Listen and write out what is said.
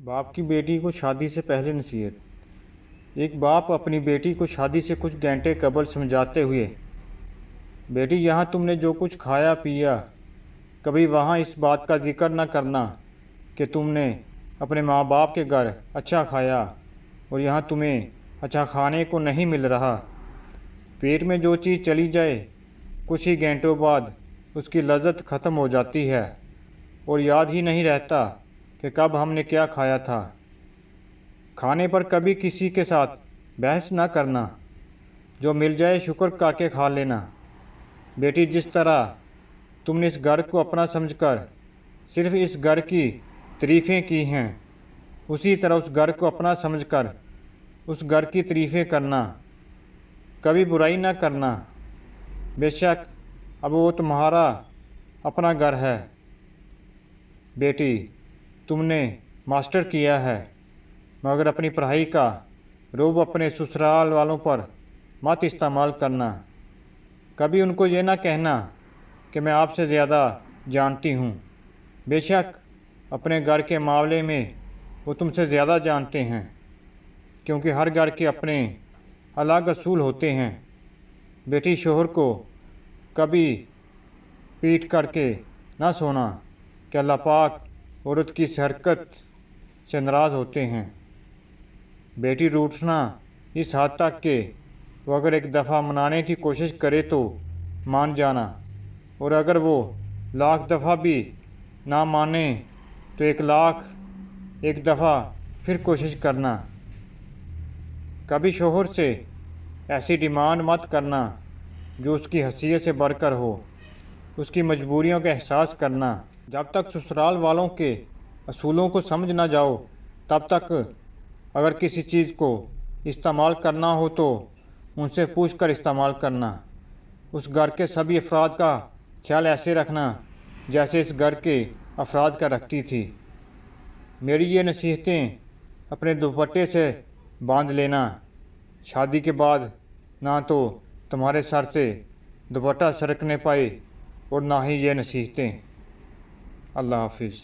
बाप की बेटी को शादी से पहले नसीहत। एक बाप अपनी बेटी को शादी से कुछ घंटे कबल समझाते हुए, बेटी यहाँ तुमने जो कुछ खाया पिया, कभी वहाँ इस बात का जिक्र न करना कि तुमने अपने माँ बाप के घर अच्छा खाया और यहाँ तुम्हें अच्छा खाने को नहीं मिल रहा। पेट में जो चीज़ चली जाए कुछ ही घंटों बाद उसकी लज्जत ख़त्म हो जाती है और याद ही नहीं रहता कि कब हमने क्या खाया था। खाने पर कभी किसी के साथ बहस ना करना, जो मिल जाए शुक्र करके खा लेना। बेटी, जिस तरह तुमने इस घर को अपना समझकर सिर्फ इस घर की तारीफ़ें की हैं, उसी तरह उस घर को अपना समझकर उस घर की तारीफ़ें करना, कभी बुराई ना करना। बेशक अब वो तुम्हारा अपना घर है। बेटी, तुमने मास्टर किया है, मगर अपनी पढ़ाई का रोब अपने ससुराल वालों पर मत इस्तेमाल करना। कभी उनको ये ना कहना कि मैं आपसे ज़्यादा जानती हूँ। बेशक अपने घर के मामले में वो तुमसे ज़्यादा जानते हैं, क्योंकि हर घर के अपने अलग असूल होते हैं। बेटी, शोहर को कभी पीट करके ना सोना कि अल्लाह पाक औरत की इस हरकत से नाराज़ होते हैं। बेटी, रूठना इस हद तक कि वो अगर एक दफ़ा मनाने की कोशिश करे तो मान जाना, और अगर वो लाख दफ़ा भी ना माने तो एक दफ़ा फिर कोशिश करना। कभी शोहर से ऐसी डिमांड मत करना जो उसकी हैसियत से बढ़कर हो। उसकी मजबूरियों का एहसास करना। जब तक ससुराल वालों के असूलों को समझ ना जाओ, तब तक अगर किसी चीज़ को इस्तेमाल करना हो तो उनसे पूछ कर इस्तेमाल करना। उस घर के सभी अफराद का ख्याल ऐसे रखना जैसे इस घर के अफराद का रखती थी। मेरी ये नसीहतें अपने दुपट्टे से बांध लेना। शादी के बाद ना तो तुम्हारे सर से दुपट्टा सरकने पाए और ना ही ये नसीहतें। अल्लाह हाफिज़।